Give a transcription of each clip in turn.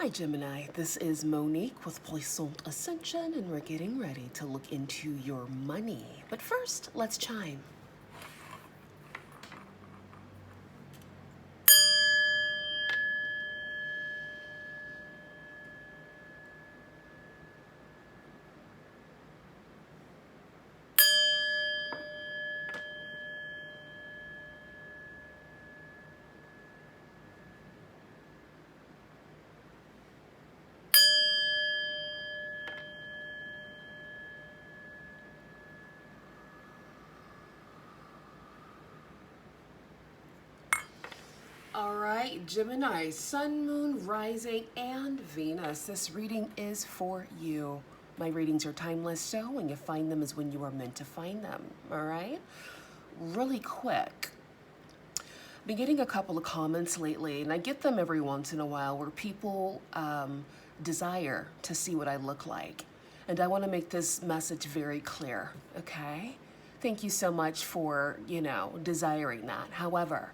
Hi Gemini, this is Monique with Puissant Ascension, and we're getting ready to look into your money. But first, let's chime. All right, Gemini, Sun, Moon, Rising, and Venus. This reading is for you. My readings are timeless, so when you find them is when you are meant to find them, all right? Really quick. Been getting a couple of comments lately, and I get them every once in a while, where people desire to see what I look like. And I want to make this message very clear, okay? Thank you so much for, desiring that. However,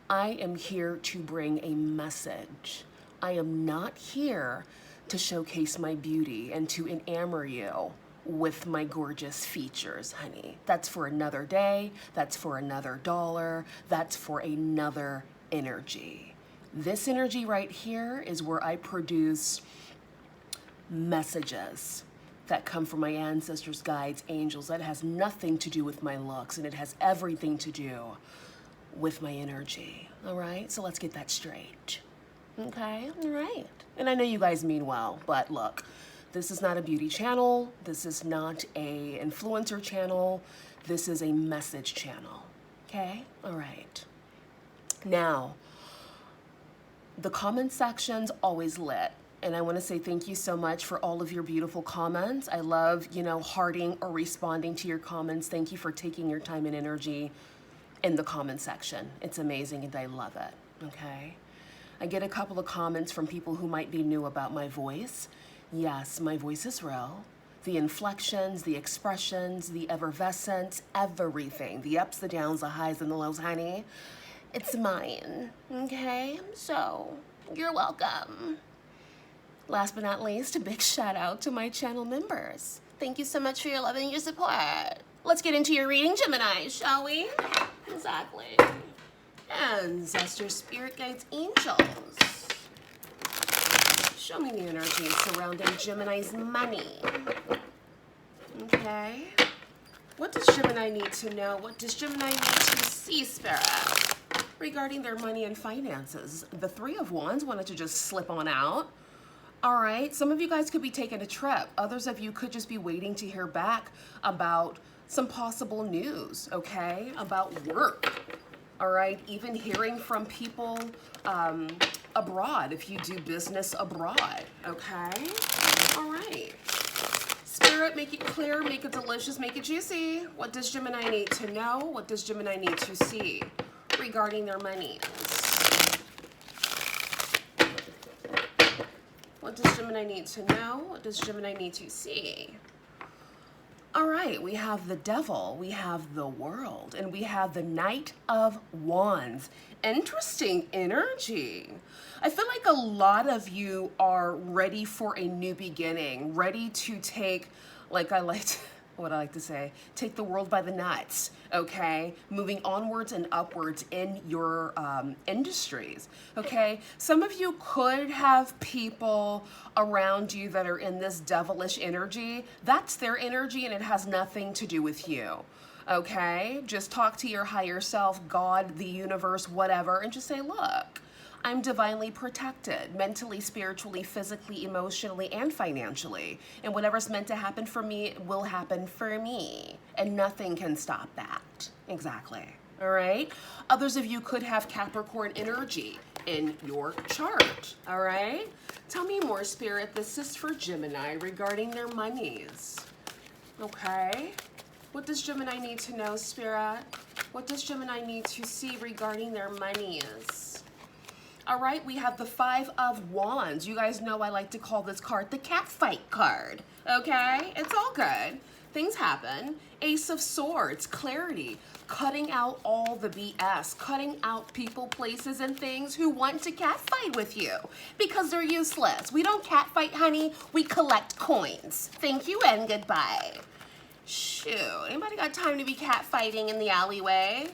I am here to bring a message. I am not here to showcase my beauty and to enamor you with my gorgeous features, honey. That's for another day. That's for another dollar. That's for another energy. This energy right here is where I produce messages that come from my ancestors, guides, angels. That has nothing to do with my looks, and it has everything to do with my energy. All right, so let's get that straight. Okay, all right. And I know you guys mean well, but look, this is not a beauty channel. This is not a influencer channel. This is a message channel. Okay, all right. Now, the comment section's always lit. And I want to say thank you so much for all of your beautiful comments. I love, hearting or responding to your comments. Thank you for taking your time and energy in the comment section. It's amazing and I love it, okay? I get a couple of comments from people who might be new about my voice. Yes, my voice is real. The inflections, the expressions, the effervescence, everything. The ups, the downs, the highs, and the lows, honey. It's mine, okay? So, you're welcome. Last but not least, a big shout out to my channel members. Thank you so much for your love and your support. Let's get into your reading, Gemini, shall we? Exactly. Ancestors, spirit guides, angels. Show me the energy surrounding Gemini's money. Okay. What does Gemini need to know? What does Gemini need to see, Spirit, regarding their money and finances? The Three of Wands wanted to just slip on out. All right. Some of you guys could be taking a trip. Others of you could just be waiting to hear back about some possible news, okay, about work, all right, even hearing from people abroad, if you do business abroad, okay, all right. Spirit, make it clear, make it delicious, make it juicy. What does Gemini need to know? What does Gemini need to see regarding their monies? What does Gemini need to know? What does Gemini need to see? All right, we have the Devil, we have the World, and we have the Knight of Wands. Interesting energy. I feel like a lot of you are ready for a new beginning, ready to take, what I like to say, take the world by the nuts, okay? Moving onwards and upwards in your industries, okay? Some of you could have people around you that are in this devilish energy. That's their energy and it has nothing to do with you, okay? Just talk to your higher self, God, the universe, whatever, and just say, look, I'm divinely protected, mentally, spiritually, physically, emotionally, and financially. And whatever's meant to happen for me will happen for me. And nothing can stop that. Exactly. All right? Others of you could have Capricorn energy in your chart. All right? Tell me more, Spirit. This is for Gemini regarding their monies. Okay? What does Gemini need to know, Spirit? What does Gemini need to see regarding their monies? All right, we have the Five of Wands. You guys know I like to call this card the cat fight card, okay? It's all good. Things happen. Ace of Swords, clarity, cutting out all the BS, cutting out people, places, and things who want to catfight with you because they're useless. We don't catfight, honey. We collect coins. Thank you and goodbye. Shoot, anybody got time to be catfighting in the alleyway?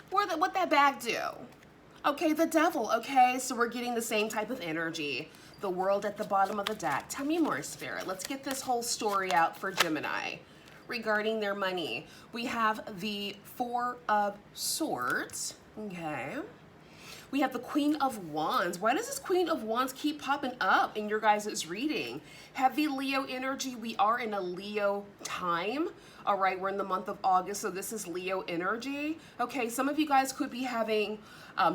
What that bag do? Okay, the Devil, okay? So we're getting the same type of energy. The World at the bottom of the deck. Tell me more, Spirit. Let's get this whole story out for Gemini regarding their money. We have the Four of Swords, okay? We have the Queen of Wands. Why does this Queen of Wands keep popping up in your guys' reading? Heavy Leo energy. We are in a Leo time. All right, we're in the month of August, so this is Leo energy. Okay, some of you guys could be having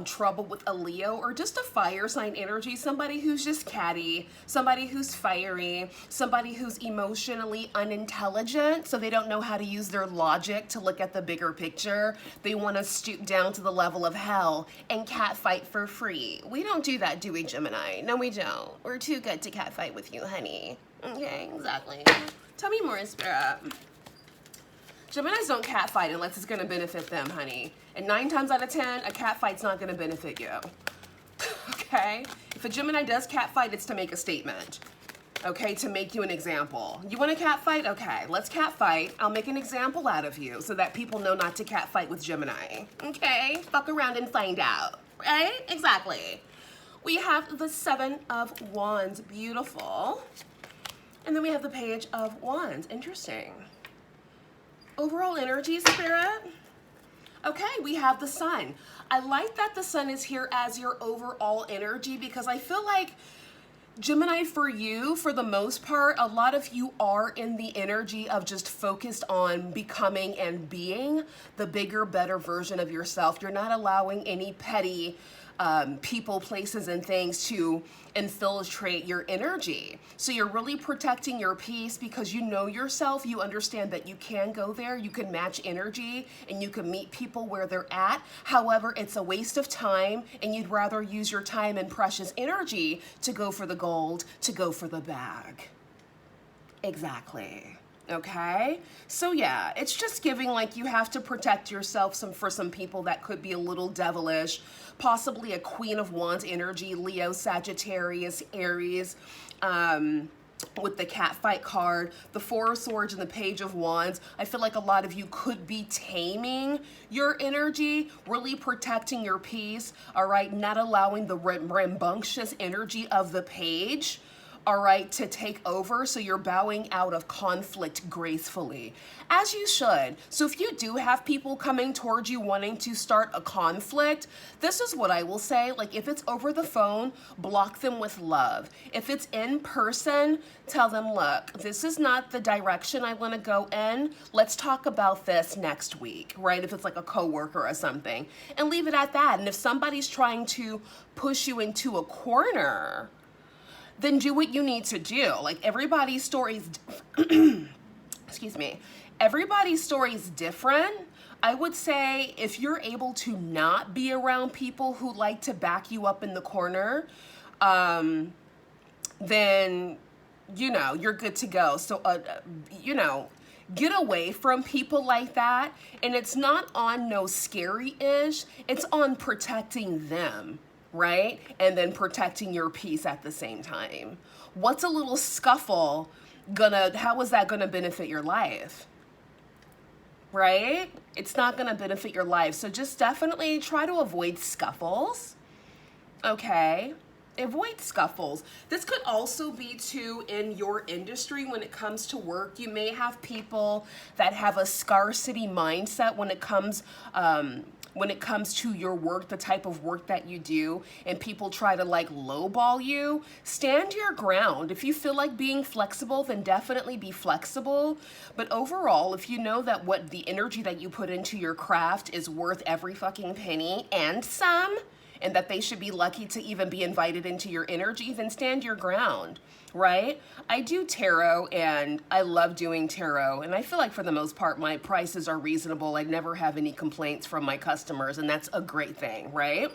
trouble with a Leo or just a fire sign energy, somebody who's just catty, somebody who's fiery, somebody who's emotionally unintelligent, so they don't know how to use their logic to look at the bigger picture. They want to stoop down to the level of hell and catfight for free. We don't do that, do we, Gemini? No, we don't. We're too good to catfight with you, honey. Okay, exactly. Tell me more, Spirit. Geminis don't catfight unless it's going to benefit them, honey. And 9 times out of 10, a catfight's not going to benefit you. Okay? If a Gemini does catfight, it's to make a statement. Okay? To make you an example. You want to catfight? Okay, let's catfight. I'll make an example out of you so that people know not to catfight with Gemini. Okay? Fuck around and find out. Right? Exactly. We have the Seven of Wands. Beautiful. And then we have the Page of Wands. Interesting. Overall energy, Spirit. Okay, we have the Sun. I like that the Sun is here as your overall energy because I feel like Gemini, for you, for the most part, a lot of you are in the energy of just focused on becoming and being the bigger, better version of yourself. You're not allowing any petty people, places, and things to infiltrate your energy. So you're really protecting your peace because you know yourself. You understand that you can go there, you can match energy, and you can meet people where they're at. However, it's a waste of time, and you'd rather use your time and precious energy to go for the gold, to go for the bag. Exactly. Okay, so yeah, it's just giving like you have to protect yourself for some people that could be a little devilish, possibly a Queen of Wands energy, Leo, Sagittarius, Aries, with the catfight card, the Four of Swords and the Page of Wands. I feel like a lot of you could be taming your energy, really protecting your peace, all right, not allowing the rambunctious energy of the page, all right, to take over. So you're bowing out of conflict gracefully, as you should. So if you do have people coming towards you wanting to start a conflict, this is what I will say. Like, if it's over the phone, block them with love. If it's in person, tell them, look, this is not the direction I want to go in. Let's talk about this next week, right? If it's like a coworker or something, and leave it at that. And if somebody's trying to push you into a corner, then do what you need to do. Like, everybody's story is, excuse me, everybody's story is different. I would say if you're able to not be around people who like to back you up in the corner, then, you know, you're good to go. So, you know, get away from people like that. And it's not on no scary-ish, it's on protecting them, right? And then protecting your peace at the same time. What's a little scuffle how is that gonna benefit your life? Right? It's not gonna benefit your life. So just definitely try to avoid scuffles. Okay? Avoid scuffles. This could also be too in your industry when it comes to work. You may have people that have a scarcity mindset when it comes to your work, the type of work that you do, and people try to like lowball you. Stand your ground. If you feel like being flexible, then definitely be flexible. But overall, if you know that what the energy that you put into your craft is worth every fucking penny and some, and that they should be lucky to even be invited into your energy, then stand your ground, right? I do tarot and I love doing tarot, and I feel like for the most part my prices are reasonable. I never have any complaints from my customers, and that's a great thing, right?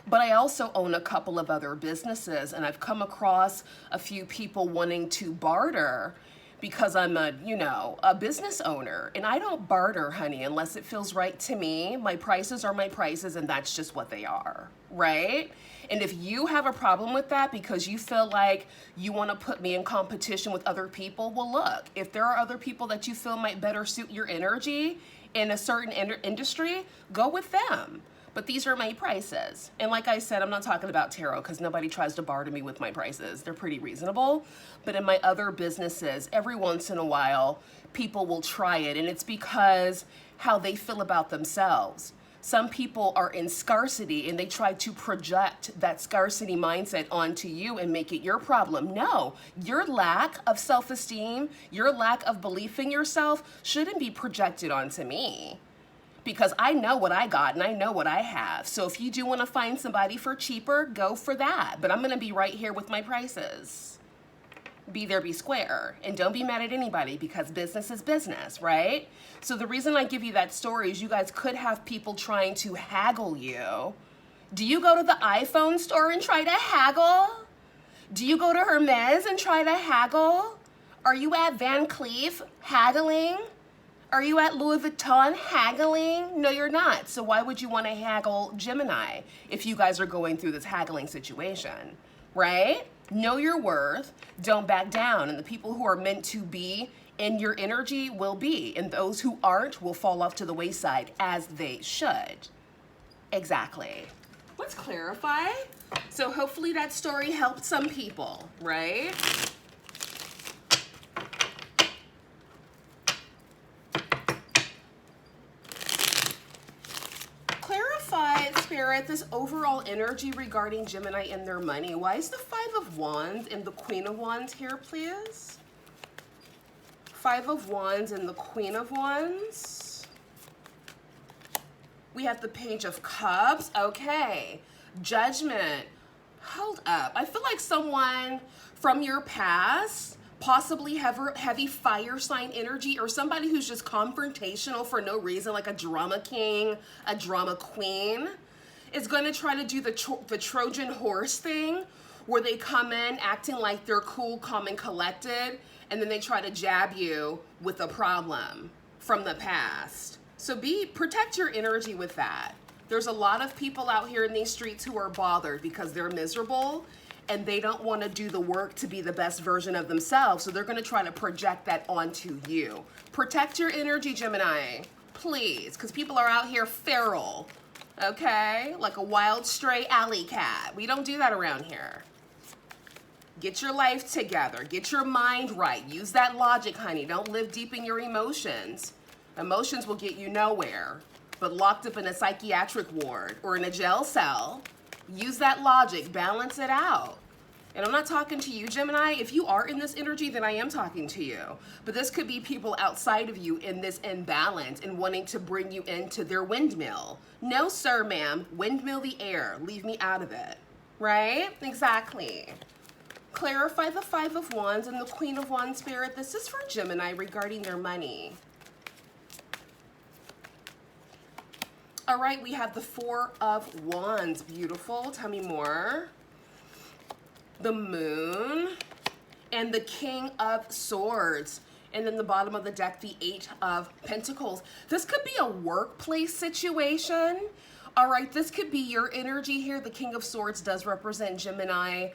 But I also own a couple of other businesses, and I've come across a few people wanting to barter because I'm a business owner, and I don't barter, honey, unless it feels right to me. My prices are my prices, and that's just what they are, right? And if you have a problem with that because you feel like you want to put me in competition with other people, well, look, if there are other people that you feel might better suit your energy in a certain industry, go with them. But these are my prices. And like I said, I'm not talking about tarot because nobody tries to barter me with my prices. They're pretty reasonable. But in my other businesses, every once in a while, people will try it. And it's because how they feel about themselves. Some people are in scarcity and they try to project that scarcity mindset onto you and make it your problem. No, your lack of self-esteem, your lack of belief in yourself shouldn't be projected onto me. Because I know what I got and I know what I have. So if you do want to find somebody for cheaper, go for that. But I'm going to be right here with my prices. Be there, be square. And don't be mad at anybody because business is business, right? So the reason I give you that story is you guys could have people trying to haggle you. Do you go to the iPhone store and try to haggle? Do you go to Hermes and try to haggle? Are you at Van Cleef haggling? Are you at Louis Vuitton haggling? No, you're not. So why would you want to haggle Gemini if you guys are going through this haggling situation, right? Know your worth. Don't back down. And the people who are meant to be in your energy will be. And those who aren't will fall off to the wayside as they should. Exactly. Let's clarify. So hopefully that story helped some people, right? Spirit, this overall energy regarding Gemini and their money. Why is the Five of Wands and the Queen of Wands here, please? Five of Wands and the Queen of Wands. We have the Page of Cups. Okay. Judgment. Hold up. I feel like someone from your past, possibly heavy fire sign energy, or somebody who's just confrontational for no reason, like a drama king, a drama queen, is going to try to do the Trojan horse thing where they come in acting like they're cool, calm, and collected, and then they try to jab you with a problem from the past. So protect your energy with that. There's a lot of people out here in these streets who are bothered because they're miserable and they don't want to do the work to be the best version of themselves. So they're going to try to project that onto you. Protect your energy, Gemini, please, because people are out here feral, okay? Like a wild stray alley cat. We don't do that around here. Get your life together. Get your mind right. Use that logic, honey. Don't live deep in your emotions. Emotions will get you nowhere. But locked up in a psychiatric ward or in a jail cell, use that logic, balance it out. And I'm not talking to you, Gemini. If you are in this energy, then I am talking to you. But this could be people outside of you in this imbalance and wanting to bring you into their windmill. No, sir, ma'am. Windmill the air. Leave me out of it. Right? Exactly. Clarify the Five of Wands and the Queen of Wands, Spirit. This is for Gemini regarding their money. All right, we have the Four of Wands. Beautiful. Tell me more. The Moon and the King of Swords. And then the bottom of the deck, the Eight of Pentacles. This could be a workplace situation. All right, this could be your energy here. The King of Swords does represent Gemini,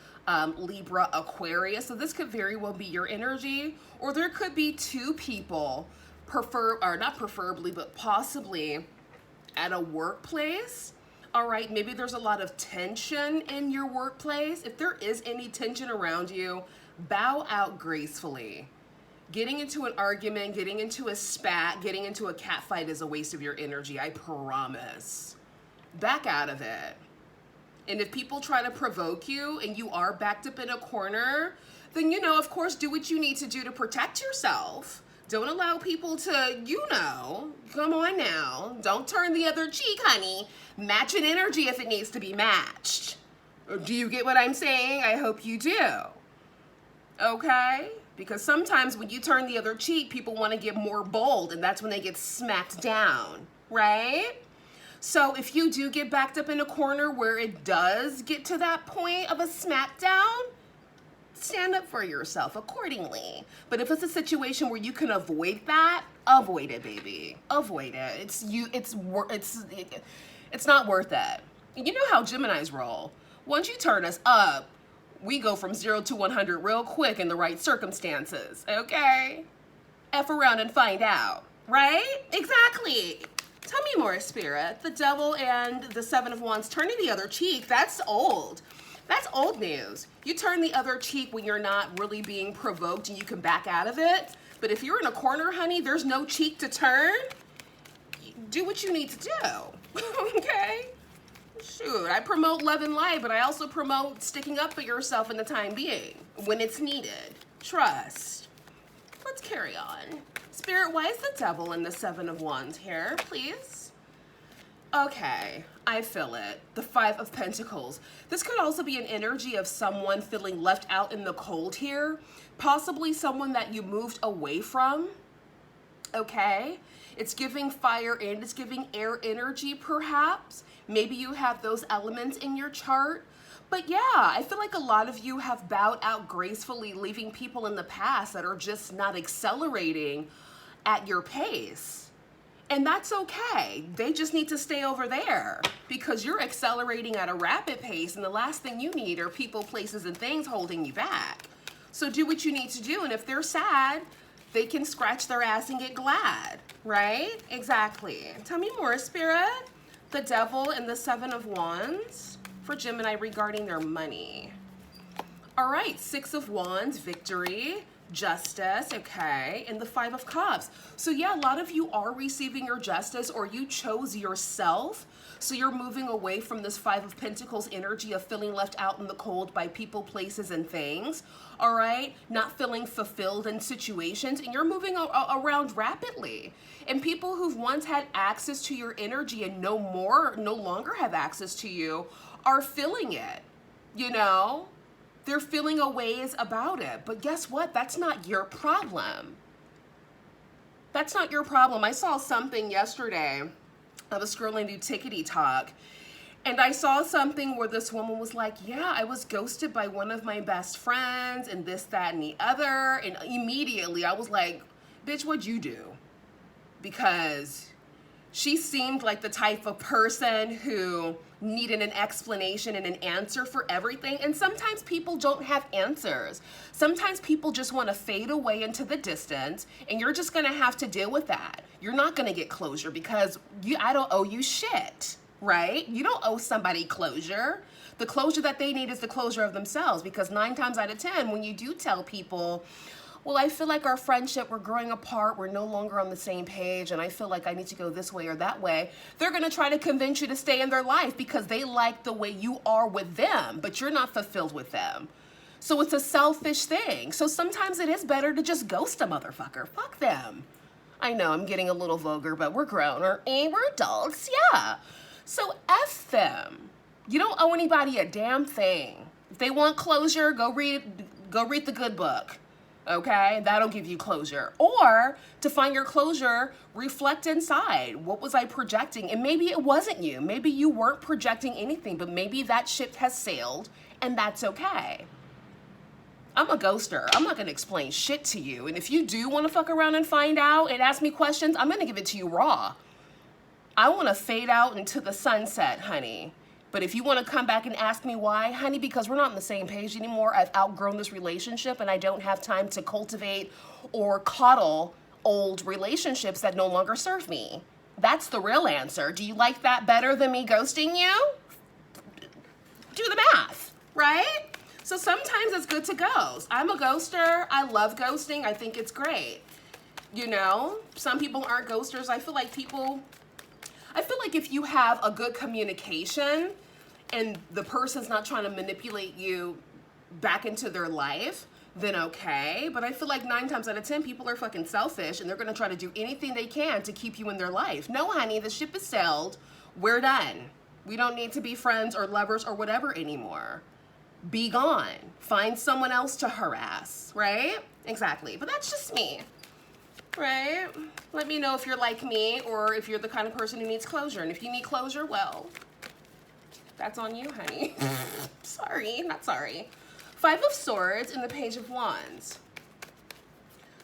Libra, Aquarius. So this could very well be your energy. Or there could be two people, not preferably, but possibly at a workplace. All right, maybe there's a lot of tension in your workplace. If there is any tension around you, bow out gracefully. Getting into an argument, getting into a spat, getting into a cat fight is a waste of your energy, I promise. Back out of it. And if people try to provoke you and you are backed up in a corner, then, of course, do what you need to do to protect yourself. Don't allow people to, come on now. Don't turn the other cheek, honey. Match an energy if it needs to be matched. Do you get what I'm saying? I hope you do. Okay? Because sometimes when you turn the other cheek, people want to get more bold, and that's when they get smacked down, right? So if you do get backed up in a corner where it does get to that point of a smackdown, stand up for yourself accordingly. But if it's a situation where you can avoid that, avoid it, baby. Avoid it. It's not worth it. You know how Geminis roll. Once you turn us up, we go from 0 to 100 real quick in the right circumstances, okay? F around and find out, right? Exactly. Tell me more, Spirit. The Devil and the Seven of Wands turning the other cheek, that's old. That's old news. You turn the other cheek when you're not really being provoked and you can back out of it. But if you're in a corner, honey, there's no cheek to turn. Do what you need to do, okay? Shoot, I promote love and light, but I also promote sticking up for yourself in the time being when it's needed. Trust. Let's carry on. Spirit, why is the Devil and the Seven of Wands here, please? Okay, I feel it. The Five of Pentacles. This could also be an energy of someone feeling left out in the cold here. Possibly someone that you moved away from. Okay? It's giving fire and it's giving air energy, perhaps. Maybe you have those elements in your chart. But yeah, I feel like a lot of you have bowed out gracefully, leaving people in the past that are just not accelerating at your pace. And that's okay. They just need to stay over there because you're accelerating at a rapid pace, and the last thing you need are people, places, and things holding you back. So do what you need to do, and if they're sad, they can scratch their ass and get glad, right? Exactly. Tell me more, Spirit. The Devil and the Seven of Wands for Gemini regarding their money. All right, Six of Wands, victory. Justice, okay, and the Five of Cups. So yeah, a lot of you are receiving your justice, or you chose yourself. So you're moving away from this Five of Pentacles energy of feeling left out in the cold by people, places, and things. All right, not feeling fulfilled in situations, and you're moving around rapidly. And people who've once had access to your energy and no longer have access to you are feeling it, you know? They're feeling a ways about it. But guess what? That's not your problem. That's not your problem. I saw something yesterday. I was scrolling through Tickety Talk, and I saw something where this woman was like, yeah, I was ghosted by one of my best friends and this, that, and the other. And immediately I was like, bitch, what'd you do? Because she seemed like the type of person who needed an explanation and an answer for everything. And sometimes people don't have answers. Sometimes people just want to fade away into the distance, and you're just going to have to deal with that. You're not going to get closure because I don't owe you shit, right? You don't owe somebody closure. The closure that they need is the closure of themselves, because 9 times out of 10, when you do tell people, well, I feel like our friendship, we're growing apart, we're no longer on the same page, and I feel like I need to go this way or that way, they're going to try to convince you to stay in their life because they like the way you are with them, but you're not fulfilled with them. So it's a selfish thing. So sometimes it is better to just ghost a motherfucker. Fuck them. I know I'm getting a little vulgar, but we're grown, or we're adults, yeah. So F them. You don't owe anybody a damn thing. If they want closure, go read the good book. Okay, that'll give you closure. Or to find your closure, reflect inside. What was I projecting? And maybe it wasn't you. Maybe you weren't projecting anything, but maybe that ship has sailed, and that's okay. I'm a ghoster. I'm not going to explain shit to you. And if you do want to fuck around and find out and ask me questions, I'm going to give it to you raw. I want to fade out into the sunset, honey. But if you want to come back and ask me why, honey, because we're not on the same page anymore. I've outgrown this relationship, and I don't have time to cultivate or coddle old relationships that no longer serve me. That's the real answer. Do you like that better than me ghosting you? Do the math, right? So sometimes it's good to ghost. I'm a ghoster. I love ghosting. I think it's great. You know, some people aren't ghosters. I feel like if you have a good communication and the person's not trying to manipulate you back into their life, then okay. But I feel like 9 times out of 10, people are fucking selfish and they're going to try to do anything they can to keep you in their life. No, honey, the ship has sailed. We're done. We don't need to be friends or lovers or whatever anymore. Be gone. Find someone else to harass, right? Exactly. But that's just me. right? Let me know if you're like me or if you're the kind of person who needs closure. And if you need closure, well, that's on you, honey. Sorry, not sorry. Five of Swords and the Page of Wands.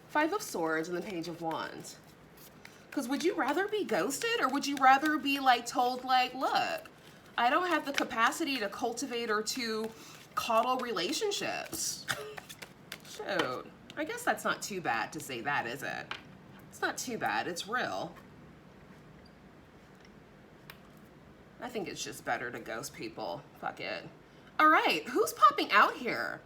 Five of Swords and the Page of Wands. Because would you rather be ghosted, or would you rather be like told like, look, I don't have the capacity to cultivate or to coddle relationships? Shoot, I guess that's not too bad to say that, is it? It's not too bad, it's real. I think it's just better to ghost people. Fuck it. All right, who's popping out here?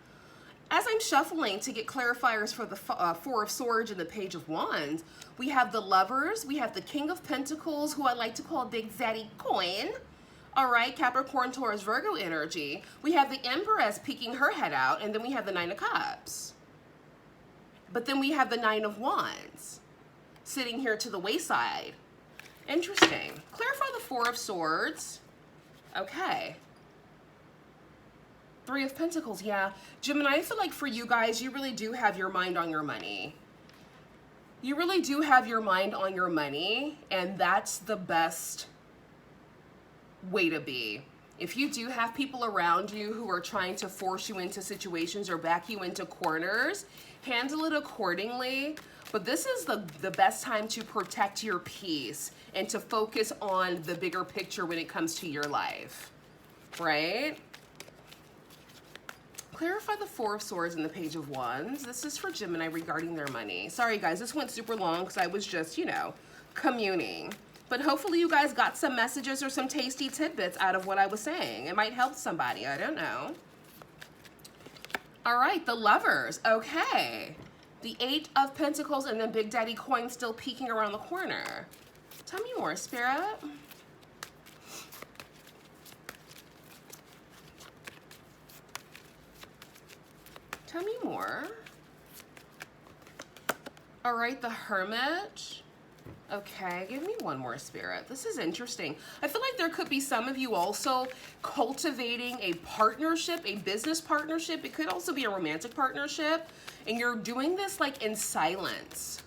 As I'm shuffling to get clarifiers for the Four of Swords and the Page of Wands, we have the Lovers, we have the King of Pentacles, who I like to call Big Zaddy Coin. All right, Capricorn, Taurus, Virgo energy. We have the Empress peeking her head out, and then we have the Nine of Cups. But then we have the Nine of Wands sitting here to the wayside. Interesting. Clarify the Four of Swords. Okay. Three of Pentacles, yeah. Gemini, I feel like for you guys, you really do have your mind on your money. You really do have your mind on your money, and that's the best way to be. If you do have people around you who are trying to force you into situations or back you into corners, handle it accordingly. But this is the best time to protect your peace and to focus on the bigger picture when it comes to your life, right? Clarify the Four of Swords and the Page of Wands. This is for Gemini regarding their money. Sorry guys, this went super long because I was just, you know, communing. But hopefully you guys got some messages or some tasty tidbits out of what I was saying. It might help somebody, I don't know. All right, the Lovers, okay. The Eight of Pentacles and then Big Daddy Coin still peeking around the corner. Tell me more, Spirit. Tell me more. All right, the Hermit. Okay, give me one more, Spirit. This is interesting. I feel like there could be some of you also cultivating a partnership, a business partnership. It could also be a romantic partnership, and you're doing this like in silence.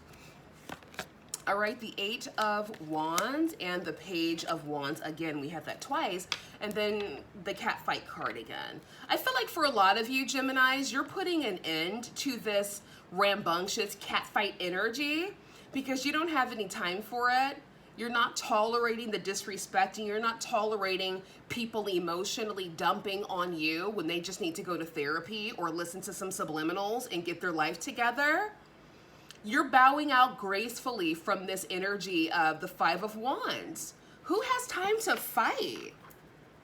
All right, the Eight of Wands and the Page of Wands. Again, we have that twice. And then the Catfight card again. I feel like for a lot of you Geminis, you're putting an end to this rambunctious catfight energy because you don't have any time for it. You're not tolerating the disrespect, and you're not tolerating people emotionally dumping on you when they just need to go to therapy or listen to some subliminals and get their life together. You're bowing out gracefully from this energy of the Five of Wands. Who has time to fight?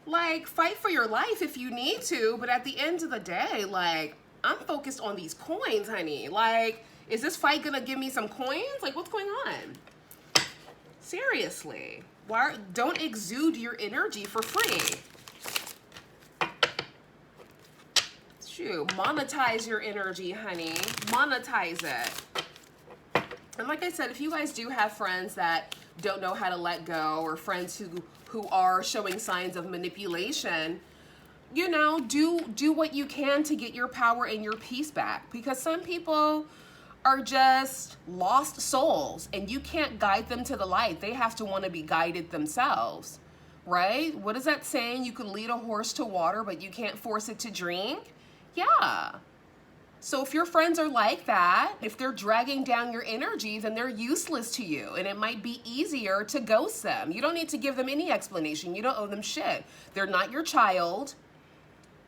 Like, fight for your life if you need to, but at the end of the day, like, I'm focused on these coins, honey. Like, is this fight gonna give me some coins? Like, what's going on? Seriously. Don't exude your energy for free. Shoot, monetize your energy, honey. Monetize it. And like I said, if you guys do have friends that don't know how to let go, or friends who are showing signs of manipulation, you know, do what you can to get your power and your peace back, because some people are just lost souls and you can't guide them to the light. They have to want to be guided themselves, right? What is that saying? You can lead a horse to water, but you can't force it to drink. Yeah. So if your friends are like that, if they're dragging down your energy, then they're useless to you, and it might be easier to ghost them. You don't need to give them any explanation. You don't owe them shit. They're not your child.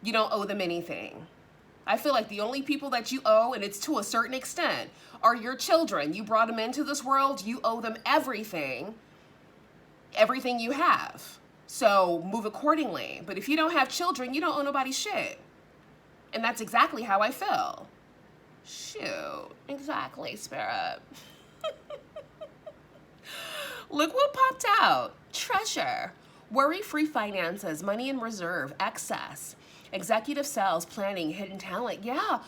You don't owe them anything. I feel like the only people that you owe, and it's to a certain extent, are your children. You brought them into this world. You owe them everything you have. So move accordingly. But if you don't have children, you don't owe nobody shit. And that's exactly how I feel. Shoot, exactly, Spirit. Look what popped out. Treasure, worry-free finances, money in reserve, excess, executive sales, planning, hidden talent. Yeah,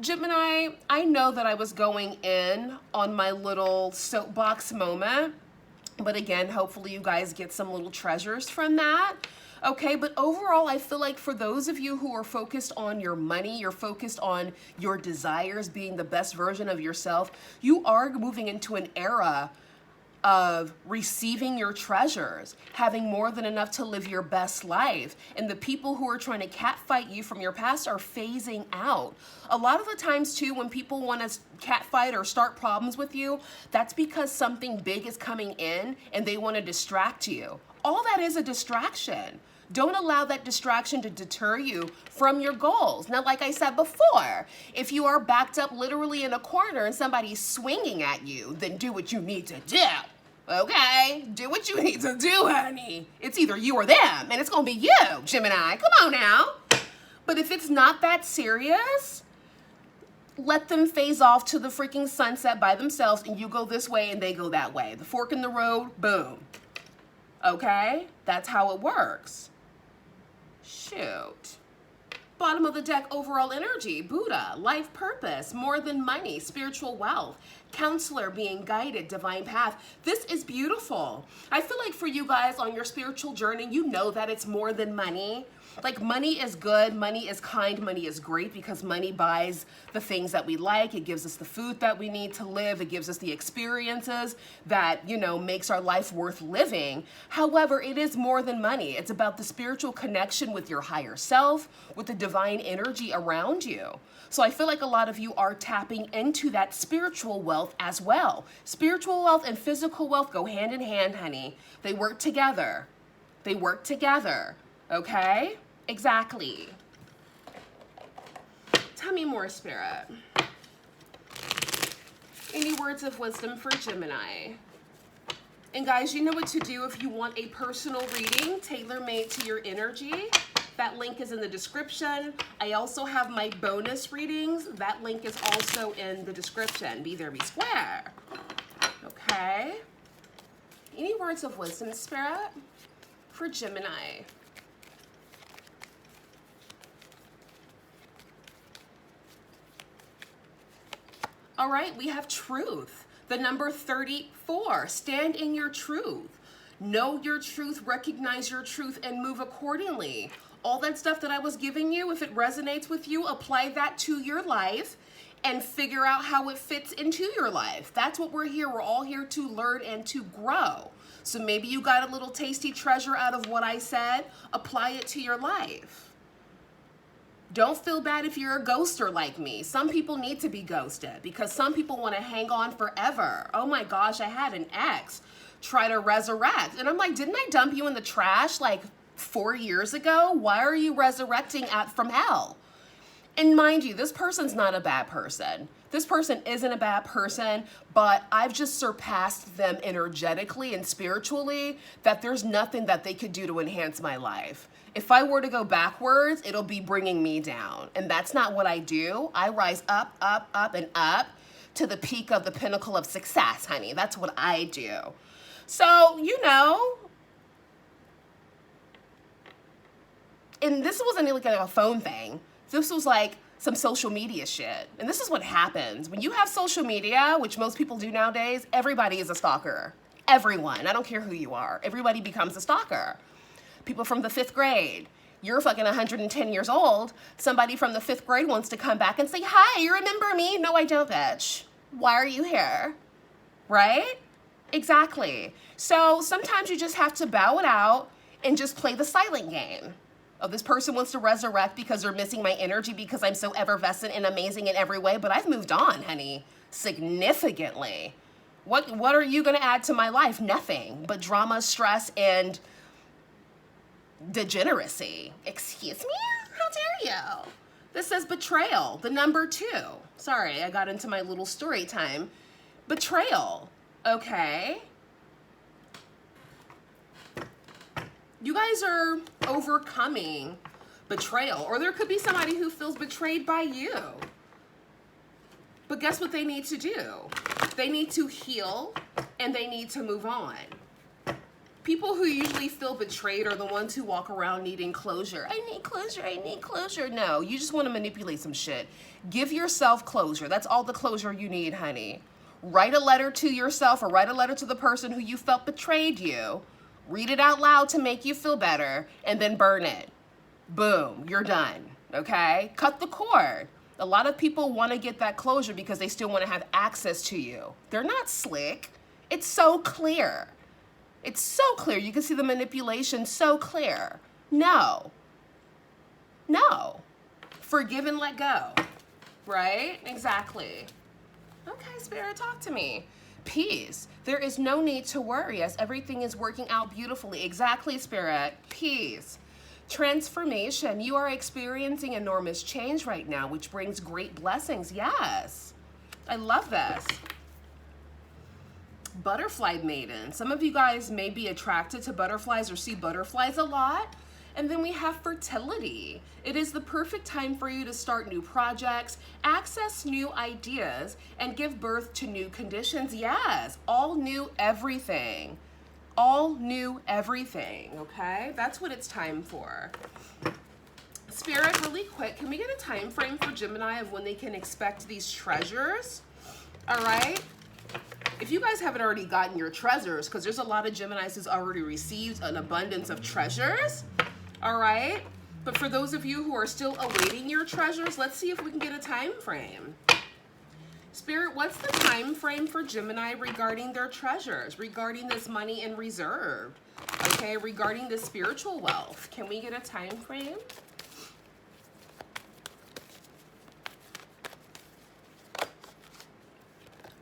Gemini, I know that I was going in on my little soapbox moment, but again, hopefully you guys get some little treasures from that. Okay, but overall, I feel like for those of you who are focused on your money, you're focused on your desires, being the best version of yourself, you are moving into an era of receiving your treasures, having more than enough to live your best life. And the people who are trying to catfight you from your past are phasing out. A lot of the times too, when people want to catfight or start problems with you, that's because something big is coming in and they want to distract you. All that is a distraction. Don't allow that distraction to deter you from your goals. Now, like I said before, if you are backed up literally in a corner and somebody's swinging at you, then do what you need to do. Okay? Do what you need to do, honey. It's either you or them, and it's gonna be you, Gemini. Come on now. But if it's not that serious, let them phase off to the freaking sunset by themselves, and you go this way and they go that way. The fork in the road, boom. Okay? That's how it works. Shoot. Bottom of the deck, overall energy, Buddha, life purpose, more than money, spiritual wealth, counselor, being guided, divine path. This is beautiful. I feel like for you guys on your spiritual journey, you know that it's more than money. Like, money is good, money is kind, money is great because money buys the things that we like. It gives us the food that we need to live. It gives us the experiences that, you know, makes our life worth living. However, it is more than money. It's about the spiritual connection with your higher self, with the divine energy around you. So I feel like a lot of you are tapping into that spiritual wealth as well. Spiritual wealth and physical wealth go hand in hand, honey. They work together. They work together. Okay? Exactly. Tell me more, Spirit. Any words of wisdom for Gemini? And guys, you know what to do if you want a personal reading tailor-made to your energy. That link is in the description. I also have my bonus readings. That link is also in the description. Be there, be square. Okay. Any words of wisdom, Spirit, for Gemini? All right, we have truth. The number 34, stand in your truth. Know your truth, recognize your truth, and move accordingly. All that stuff that I was giving you, if it resonates with you, apply that to your life and figure out how it fits into your life. That's what we're here. We're all here to learn and to grow. So maybe you got a little tasty treasure out of what I said. Apply it to your life. Don't feel bad if you're a ghoster like me. Some people need to be ghosted because some people want to hang on forever. Oh my gosh, I had an ex try to resurrect. And I'm like, didn't I dump you in the trash like 4 years ago? Why are you resurrecting from hell? And mind you, this person's not a bad person. This person isn't a bad person, but I've just surpassed them energetically and spiritually that there's nothing that they could do to enhance my life. If I were to go backwards, it'll be bringing me down. And that's not what I do. I rise up, up, up, and up to the peak of the pinnacle of success, honey. That's what I do. So, you know, and this wasn't like a phone thing. This was like some social media shit. And this is what happens. When you have social media, which most people do nowadays, everybody is a stalker. Everyone. I don't care who you are. Everybody becomes a stalker. People from the 5th grade. You're fucking 110 years old. Somebody from the 5th grade wants to come back and say, hi, you remember me? No, I don't, bitch. Why are you here? Right? Exactly. So sometimes you just have to bow it out and just play the silent game. Oh, this person wants to resurrect because they're missing my energy because I'm so effervescent and amazing in every way. But I've moved on, honey, significantly. What are you going to add to my life? Nothing but drama, stress, and degeneracy. Excuse me? How dare you? This says betrayal, the number 2. Sorry, I got into my little story time. Betrayal. Okay. You guys are overcoming betrayal, or there could be somebody who feels betrayed by you. But guess what they need to do? They need to heal and they need to move on. People who usually feel betrayed are the ones who walk around needing closure. I need closure, I need closure. No, you just want to manipulate some shit. Give yourself closure. That's all the closure you need, honey. Write a letter to yourself or write a letter to the person who you felt betrayed you, read it out loud to make you feel better, and then burn it. Boom, you're done, okay? Cut the cord. A lot of people want to get that closure because they still want to have access to you. They're not slick. It's so clear. It's so clear. You can see the manipulation so clear. No. No. Forgive and let go. Right? Exactly. Okay, Spirit, talk to me. Peace. There is no need to worry as everything is working out beautifully. Exactly, Spirit. Peace. Transformation. You are experiencing enormous change right now, which brings great blessings. Yes. I love this. Butterfly maiden. Some of you guys may be attracted to butterflies or see butterflies a lot. And then we have fertility. It is the perfect time for you to start new projects, access new ideas, and give birth to new conditions. Yes, all new everything. All new everything, okay? That's what it's time for. Spirit, really quick, can we get a time frame for Gemini of when they can expect these treasures? All right? If you guys haven't already gotten your treasures, because there's a lot of Geminis who's already received an abundance of treasures, all right? But for those of you who are still awaiting your treasures, let's see if we can get a time frame. Spirit, what's the time frame for Gemini regarding their treasures, regarding this money in reserve, okay, regarding this spiritual wealth? Can we get a time frame?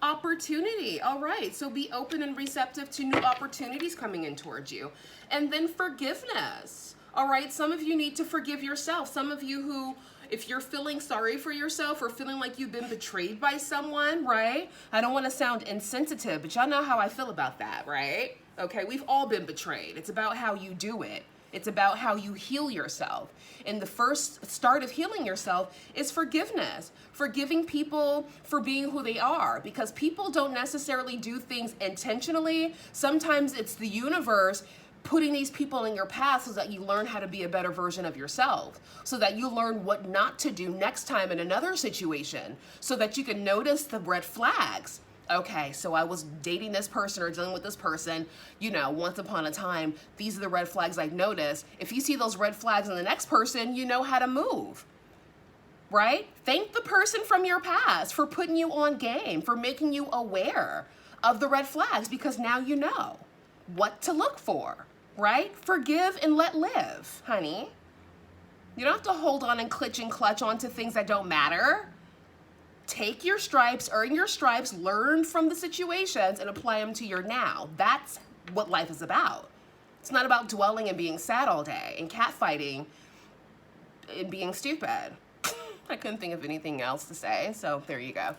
Opportunity. All right, so be open and receptive to new opportunities coming in towards you. And then forgiveness. All right, some of you need to forgive yourself. Some of you who, if you're feeling sorry for yourself or feeling like you've been betrayed by someone, right? I don't want to sound insensitive, but y'all know how I feel about that, right? Okay, we've all been betrayed. It's about how you do it. It's about how you heal yourself. And the first start of healing yourself is forgiveness. Forgiving people for being who they are, because people don't necessarily do things intentionally. Sometimes it's the universe putting these people in your path so that you learn how to be a better version of yourself, so that you learn what not to do next time in another situation, so that you can notice the red flags. Okay, so I was dating this person or dealing with this person, you know, once upon a time. These are the red flags I've noticed. If you see those red flags in the next person, you know how to move, right? Thank the person from your past for putting you on game, for making you aware of the red flags, because now you know what to look for, right? Forgive and let live, honey. You don't have to hold on and clutch onto things that don't matter. Take your stripes, earn your stripes, learn from the situations, and apply them to your now. That's what life is about. It's not about dwelling and being sad all day and catfighting and being stupid. I couldn't think of anything else to say, so there you go.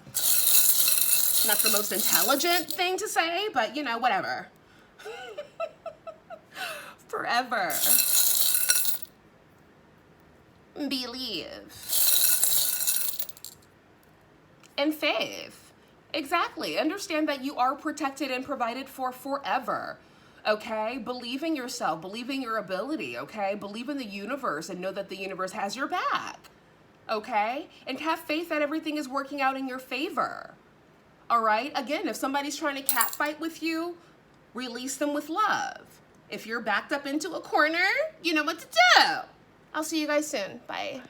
Not the most intelligent thing to say, but you know, whatever. Forever. Believe. And faith. Exactly. Understand that you are protected and provided for forever. Okay? Believe in yourself. Believe in your ability. Okay? Believe in the universe and know that the universe has your back. Okay? And have faith that everything is working out in your favor. All right? Again, if somebody's trying to catfight with you, release them with love. If you're backed up into a corner, you know what to do. I'll see you guys soon. Bye.